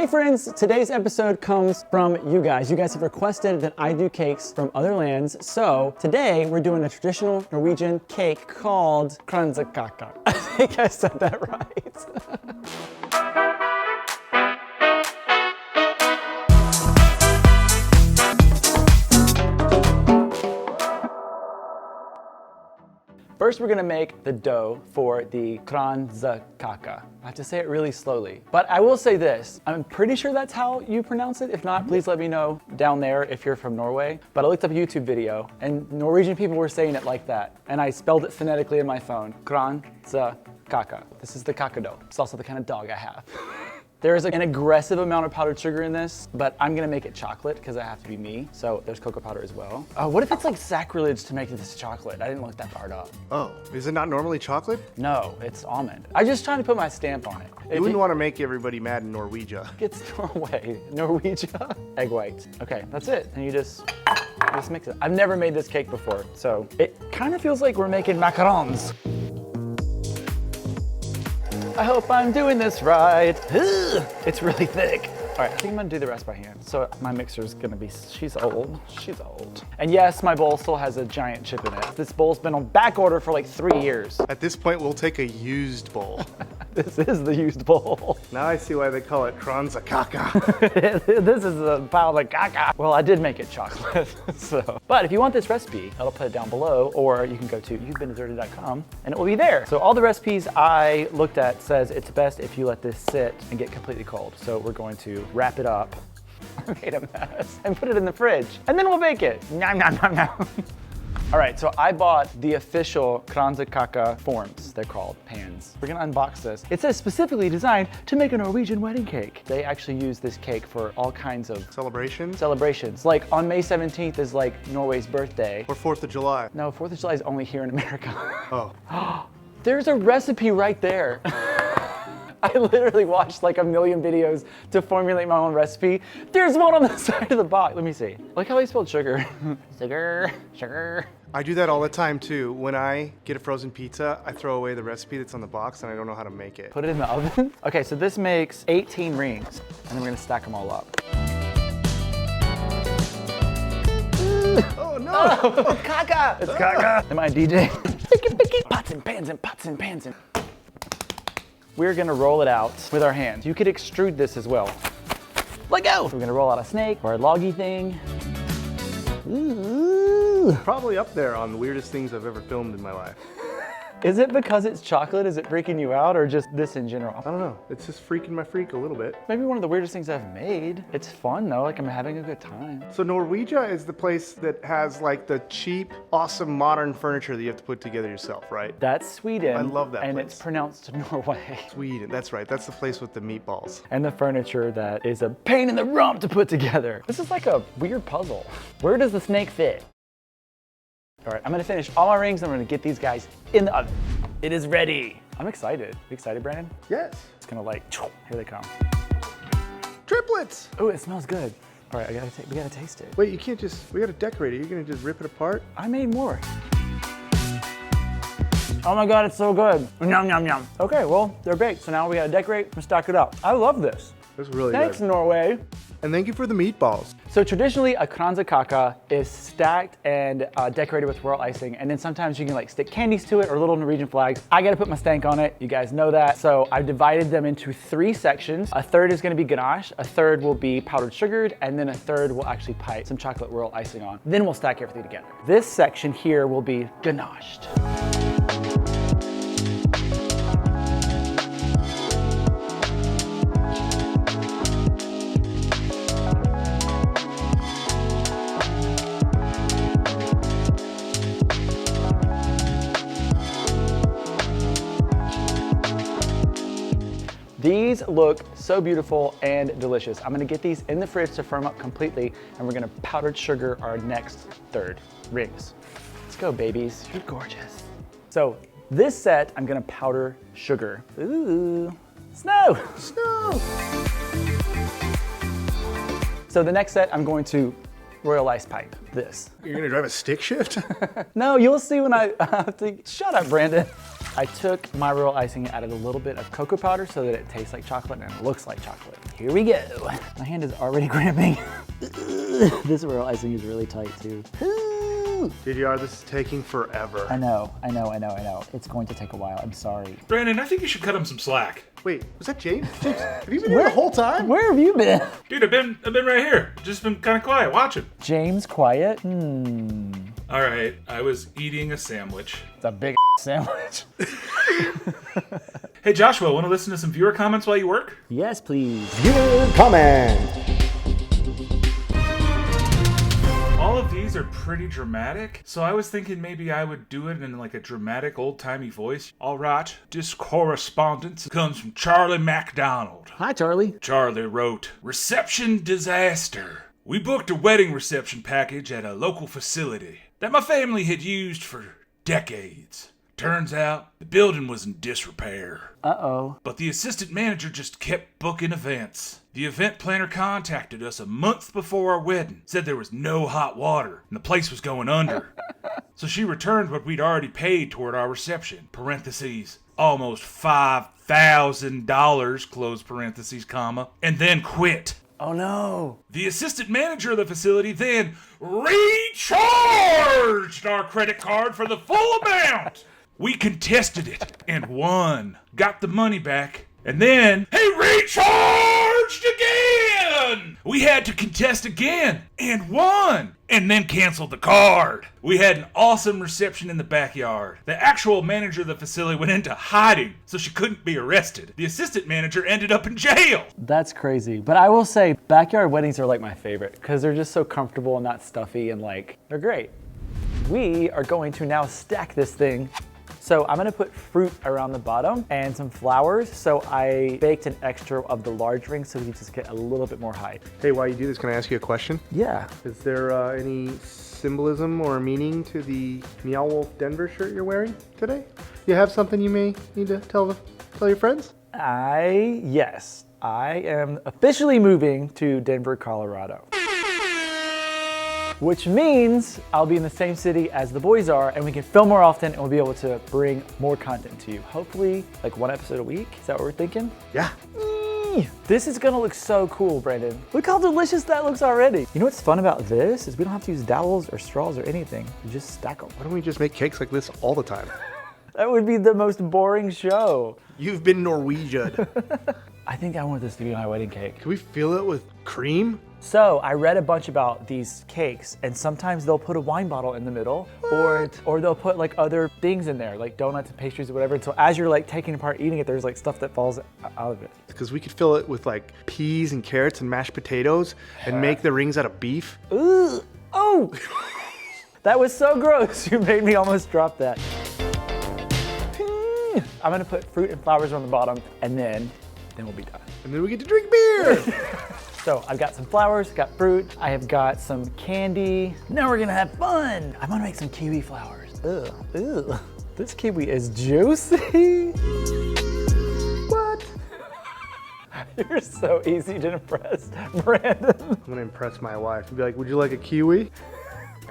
Hey friends, today's episode comes from you guys. You guys have requested that I do cakes from other lands. So today we're doing a traditional Norwegian cake called Kransekaka. I think I said that right. First, we're gonna make the dough for the Kransekaka. I have to say it really slowly. But I will say this, I'm pretty sure that's how you pronounce it. If not, please let me know down there if you're from Norway. But I looked up a YouTube video and Norwegian people were saying it like that. And I spelled it phonetically in my phone, Kransekaka. This is the kaka dough. It's also the kind of dog I have. There's an aggressive amount of powdered sugar in this, but I'm gonna make it chocolate because I have to be me. So there's cocoa powder as well. What if it's like sacrilege to make this chocolate? I didn't look that far up. Oh, is it not normally chocolate? No, it's almond. I'm just trying to put my stamp on it. You wouldn't want to make everybody mad in Norwegian. It's Norway, Norwegian. Egg whites. Okay, that's it. And you just mix it. I've never made this cake before, so it kind of feels like we're making macarons. I hope I'm doing this right. Ugh, it's really thick. All right, I think I'm gonna do the rest by hand. So my mixer's gonna be, she's old. And yes, my bowl still has a giant chip in it. This bowl's been on back order for like 3 years. At this point, we'll take a used bowl. This is the used bowl. Now I see why they call it Kransekaka. This is a pile of caca. Well, I did make it chocolate, so. But if you want this recipe, I'll put it down below, or you can go to you'vebeendeserted.com and it will be there. So all the recipes I looked at says it's best if you let this sit and get completely cold. So we're going to wrap it up. I made a mess. And put it in the fridge. And then we'll bake it. Nom, nom, nom, nom. All right, so I bought the official Kransekaka forms, they're called, pans. We're gonna unbox this. It says specifically designed to make a Norwegian wedding cake. They actually use this cake for all kinds of celebrations. Like on May 17th is like Norway's birthday. Or 4th of July. No, 4th of July is only here in America. Oh. There's a recipe right there. I literally watched like a million videos to formulate my own recipe. There's one on the side of the box. Let me see. Look how they spelled sugar. Sugar. I do that all the time too. When I get a frozen pizza, I throw away the recipe that's on the box and I don't know how to make it. Put it in the oven? Okay, so this makes 18 rings and then we're gonna stack them all up. Oh no! Oh, it's caca! It's caca! Am I a DJ? Pots and pans. We're gonna roll it out with our hands. You could extrude this as well. Let go! We're gonna roll out a snake or a loggy thing. Ooh. Probably up there on the weirdest things I've ever filmed in my life. Is it because it's chocolate? Is it freaking you out or just this in general? I don't know. It's just freaking my freak a little bit. Maybe one of the weirdest things I've made. It's fun though, like I'm having a good time. So Norwegian is the place that has like the cheap, awesome modern furniture that you have to put together yourself, right? That's Sweden. I love that and place. it's pronounced Norway. Sweden, that's right. That's the place with the meatballs. And the furniture that is a pain in the rump to put together. This is like a weird puzzle. Where does the snake fit? All right, I'm gonna finish all my rings and I'm gonna get these guys in the oven. It is ready. I'm excited. You excited, Brandon? Yes. It's gonna like, here they come. Triplets! Oh, it smells good. All right, we gotta taste it. Wait, you can't just, we gotta decorate it. You're gonna just rip it apart? I made more. Oh my God, it's so good. Yum, yum, yum. Okay, well, they're baked, so now we gotta decorate and stack it up. I love this. That's really Thanks, good. Norway. And thank you for the meatballs. So traditionally, a Kransekaka is stacked and decorated with royal icing, and then sometimes you can like stick candies to it or little Norwegian flags. I gotta put my stank on it, you guys know that. So I've divided them into 3 sections. A third is gonna be ganache, a third will be powdered sugared, and then a third will actually pipe some chocolate royal icing on. Then we'll stack everything together. This section here will be ganached. These look so beautiful and delicious. I'm gonna get these in the fridge to firm up completely, and we're gonna powdered sugar our next third rings. Let's go, babies. You're gorgeous. So this set, I'm gonna powder sugar. Ooh, snow. Snow. So the next set, I'm going to royal ice pipe this. You're gonna drive a stick shift? No, you'll see when I have to. Shut up, Brandon. I took my royal icing and added a little bit of cocoa powder so that it tastes like chocolate and it looks like chocolate. Here we go. My hand is already cramping. This royal icing is really tight too. DDR, this is taking forever. I know. It's going to take a while, I'm sorry. Brandon, I think you should cut him some slack. Wait, was that James? James, have you been here the whole time? Where have you been? Dude, I've been right here. Just been kind of quiet, watching. James quiet? All right, I was eating a sandwich. It's a big sandwich. Hey Joshua, want to listen to some viewer comments while you work? Yes, please. Viewer comment. All of these are pretty dramatic, so I was thinking maybe I would do it in like a dramatic old-timey voice. All right, this correspondence comes from Charlie MacDonald. Hi, Charlie. Charlie wrote, "Reception disaster. We booked a wedding reception package at a local facility that my family had used for decades. Turns out the building was in disrepair. Uh-oh. But the assistant manager just kept booking events. The event planner contacted us a month before our wedding, said there was no hot water and the place was going under. So she returned what we'd already paid toward our reception, parentheses, almost $5,000, close parentheses, comma, and then quit. Oh no. The assistant manager of the facility then recharged our credit card for the full amount. We contested it and won. Got the money back. And then he recharged again. We had to contest again and won. And then canceled the card. We had an awesome reception in the backyard. The actual manager of the facility went into hiding so she couldn't be arrested. The assistant manager ended up in jail. That's crazy. But I will say backyard weddings are like my favorite because they're just so comfortable and not stuffy and like, they're great. We are going to now stack this thing. So I'm gonna put fruit around the bottom and some flowers. So I baked an extra of the large ring so we just get a little bit more height. Hey, while you do this, can I ask you a question? Yeah. Is there any symbolism or meaning to the Meow Wolf Denver shirt you're wearing today? You have something you may need to tell your friends? Yes. I am officially moving to Denver, Colorado. Which means I'll be in the same city as the boys are and we can film more often and we'll be able to bring more content to you. Hopefully like 1 episode a week. Is that what we're thinking? Yeah. This is gonna look so cool, Brandon. Look how delicious that looks already. You know what's fun about this is we don't have to use dowels or straws or anything. We just stack them. Why don't we just make cakes like this all the time? That would be the most boring show. You've been Norwegian. I think I want this to be my wedding cake. Can we fill it with cream? So I read a bunch about these cakes and sometimes they'll put a wine bottle in the middle or they'll put like other things in there like donuts and pastries or whatever. And so as you're like taking apart eating it, there's like stuff that falls out of it. Because we could fill it with like peas and carrots and mashed potatoes and make the rings out of beef. Ooh, oh, that was so gross. You made me almost drop that. I'm gonna put fruit and flowers on the bottom and then we'll be done. And then we get to drink beer. So I've got some flowers, got fruit, I have got some candy. Now we're gonna have fun. I'm gonna make some kiwi flowers. Ugh. This kiwi is juicy. What? You're so easy to impress, Brandon. I'm gonna impress my wife and be like, would you like a kiwi?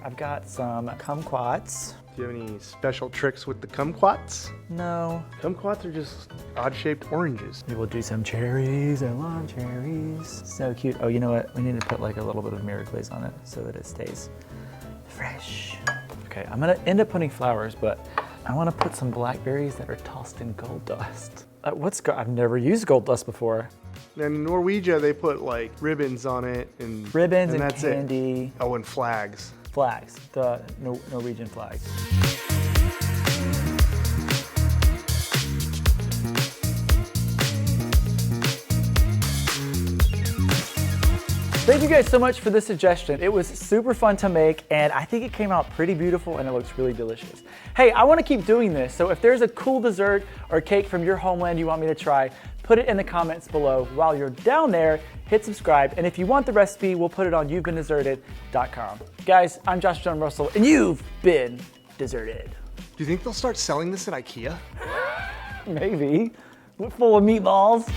I've got some kumquats. Do you have any special tricks with the kumquats? No. Kumquats are just odd-shaped oranges. We will do some cherries. I love cherries. So cute. Oh, you know what? We need to put like a little bit of mirror glaze on it so that it stays fresh. Okay, I'm gonna end up putting flowers, but I wanna put some blackberries that are tossed in gold dust. I've never used gold dust before. In Norwegian, they put like ribbons on it and Ribbons and that's candy. It. Oh, and flags. Flags, the Norwegian flags. Thank you guys so much for this suggestion. It was super fun to make and I think it came out pretty beautiful and it looks really delicious. Hey, I want to keep doing this, so if there's a cool dessert or cake from your homeland you want me to try, put it in the comments below. While you're down there, hit subscribe, and if you want the recipe, we'll put it on you'vebeenddeserted.com. Guys, I'm Josh John Russell, and you've been deserted. Do you think they'll start selling this at IKEA? Maybe. Full of meatballs.